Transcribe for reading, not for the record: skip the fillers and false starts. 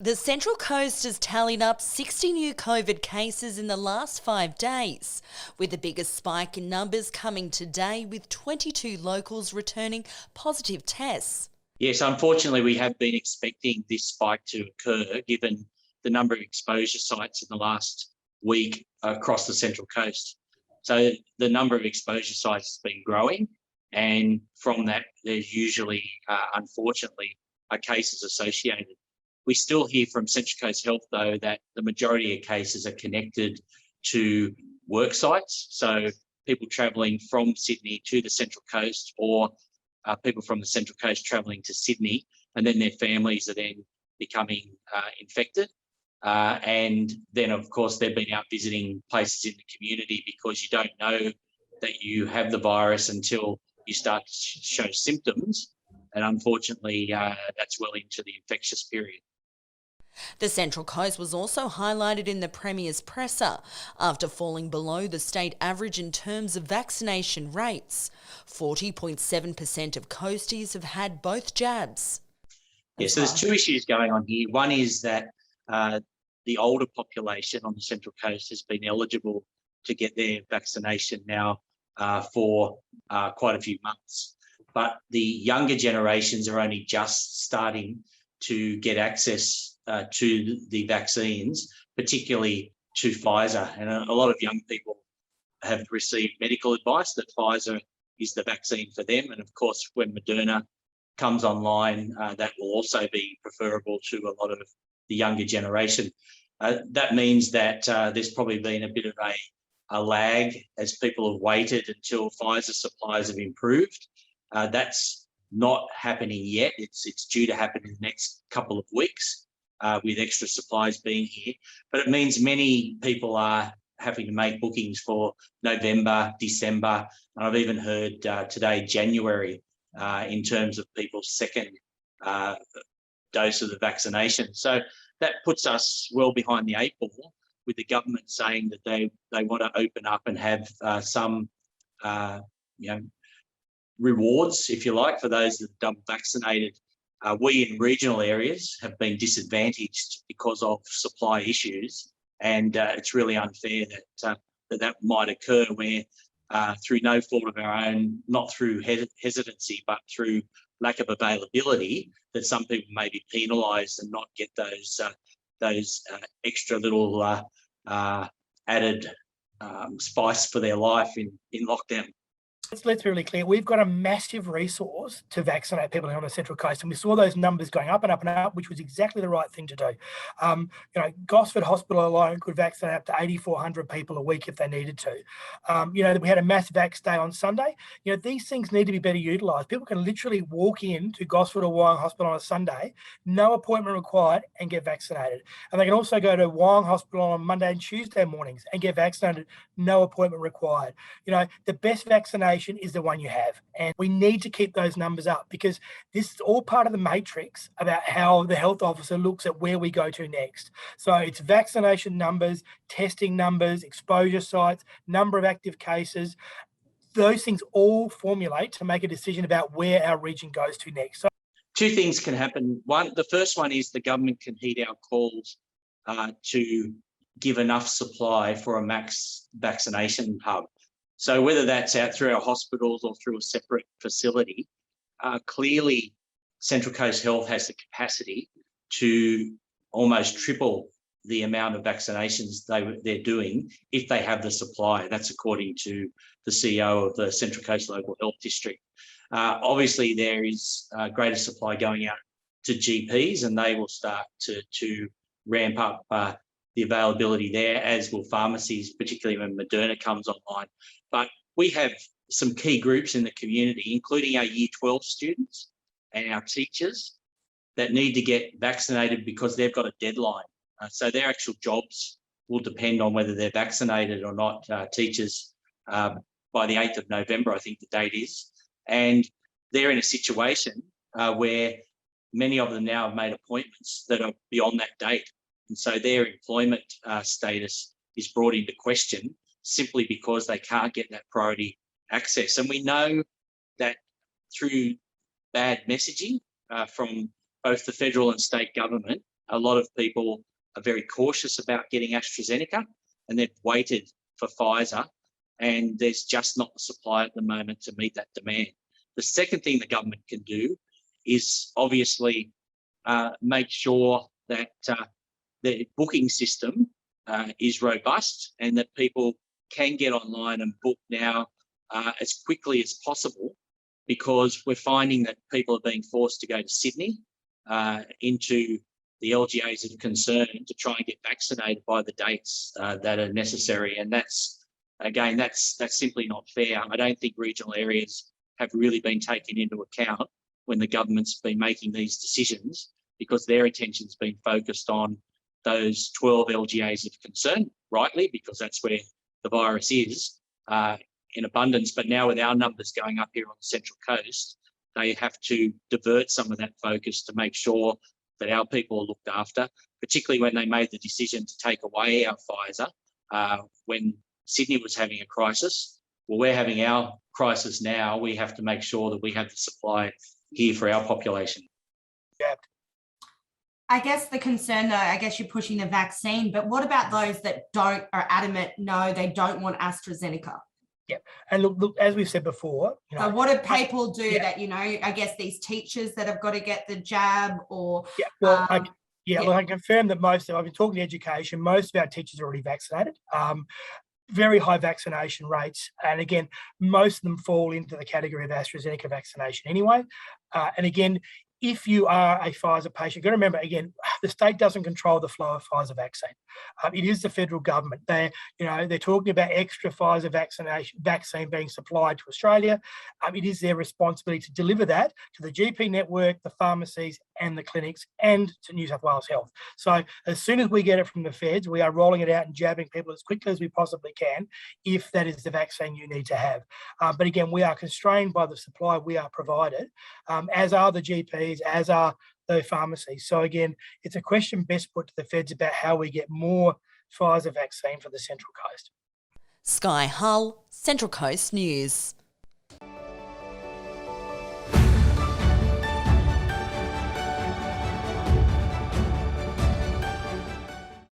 The Central Coast has tallied up 60 new COVID cases in the last 5 days, with the biggest spike in numbers coming today with 22 locals returning positive tests. Yes, unfortunately, we have been expecting this spike to occur given the number of exposure sites in the last week across the Central Coast. So the number of exposure sites has been growing, and from that, there's usually, unfortunately, cases associated. We still hear from Central Coast Health, though, that the majority of cases are connected to work sites. So people travelling from Sydney to the Central Coast, or people from the Central Coast travelling to Sydney, and then their families are then becoming infected. And then, of course, they've been out visiting places in the community because you don't know that you have the virus until you start to show symptoms. And unfortunately, that's well into the infectious period. The Central Coast was also highlighted in the Premier's presser after falling below the state average in terms of vaccination rates. 40.7% of coasties have had both jabs. Yes, so there's two issues going on here. One is that the older population on the Central Coast has been eligible to get their vaccination now for quite a few months. But the younger generations are only just starting to get access to the vaccines, particularly to Pfizer. And a lot of young people have received medical advice that Pfizer is the vaccine for them. And of course, when Moderna comes online, that will also be preferable to a lot of the younger generation. That means that there's probably been a bit of a lag as people have waited until Pfizer supplies have improved. That's not happening yet. It's due to happen in the next couple of weeks with extra supplies being here. But it means many people are having to make bookings for November, December, and I've even heard today January in terms of people's second dose of the vaccination. So that puts us well behind the eight ball, with the government saying that they want to open up and have some rewards, if you like, for those that are double vaccinated. We in regional areas have been disadvantaged because of supply issues, and it's really unfair that might occur where through no fault of our own, not through hesitancy, but through lack of availability, that some people may be penalised and not get those extra little added spice for their life in lockdown. Let's be really clear. We've got a massive resource to vaccinate people on the Central Coast, and we saw those numbers going up and up and up, which was exactly the right thing to do. Gosford Hospital alone could vaccinate up to 8,400 people a week if they needed to. We had a mass vax day on Sunday. These things need to be better utilised. People can literally walk in to Gosford or Wyong Hospital on a Sunday, no appointment required, and get vaccinated. And they can also go to Wyong Hospital on Monday and Tuesday mornings and get vaccinated, no appointment required. The best vaccination is the one you have, and we need to keep those numbers up, because this is all part of the matrix about how the health officer looks at where we go to next. So it's vaccination numbers, testing numbers, exposure sites, number of active cases. Those things all formulate to make a decision about where our region goes to next. So two things can happen. The first one is the government can heed our calls to give enough supply for a max vaccination hub. So whether that's out through our hospitals or through a separate facility, clearly Central Coast Health has the capacity to almost triple the amount of vaccinations they're doing if they have the supply. That's according to the CEO of the Central Coast Local Health District. Obviously, there is greater supply going out to GPs, and they will start to ramp up the availability there, as will pharmacies, particularly when Moderna comes online. But we have some key groups in the community, including our Year 12 students and our teachers, that need to get vaccinated because they've got a deadline. So their actual jobs will depend on whether they're vaccinated or not. Teachers, by the 8th of November, I think the date is. And they're in a situation where many of them now have made appointments that are beyond that date. And so their employment status is brought into question simply because they can't get that priority access. And we know that through bad messaging from both the federal and state government, a lot of people are very cautious about getting AstraZeneca, and they've waited for Pfizer, and there's just not the supply at the moment to meet that demand. The second thing the government can do is obviously make sure that the booking system is robust and that people can get online and book now as quickly as possible, because we're finding that people are being forced to go to Sydney into the LGAs of concern to try and get vaccinated by the dates that are necessary. And that's simply not fair. I don't think regional areas have really been taken into account when the government's been making these decisions, because their attention's been focused on those 12 LGAs of concern, rightly, because that's where the virus is in abundance. But now with our numbers going up here on the Central Coast, they have to divert some of that focus to make sure that our people are looked after, particularly when they made the decision to take away our Pfizer when Sydney was having a crisis. Well, we're having our crisis now. We have to make sure that we have the supply here for our population. Yeah. I guess the concern, though, I guess you're pushing the vaccine, but what about those that are adamant, no, they don't want AstraZeneca? Yeah, and look, as we've said before, so what do people do that, I guess these teachers that have got to get the jab, or look, I can confirm that I've been talking to education, most of our teachers are already vaccinated. Very high vaccination rates, and again, most of them fall into the category of AstraZeneca vaccination anyway. And again, if you are a Pfizer patient, you've got to remember, again, the state doesn't control the flow of Pfizer vaccine. It is the federal government. They're talking about extra Pfizer vaccine being supplied to Australia. It is their responsibility to deliver that to the GP network, the pharmacies and the clinics, and to New South Wales Health. So as soon as we get it from the feds, we are rolling it out and jabbing people as quickly as we possibly can, if that is the vaccine you need to have. But again, we are constrained by the supply we are provided, as are the GPs, as are the pharmacies. So again, it's a question best put to the feds about how we get more Pfizer vaccine for the Central Coast. Sky Hull, Central Coast News.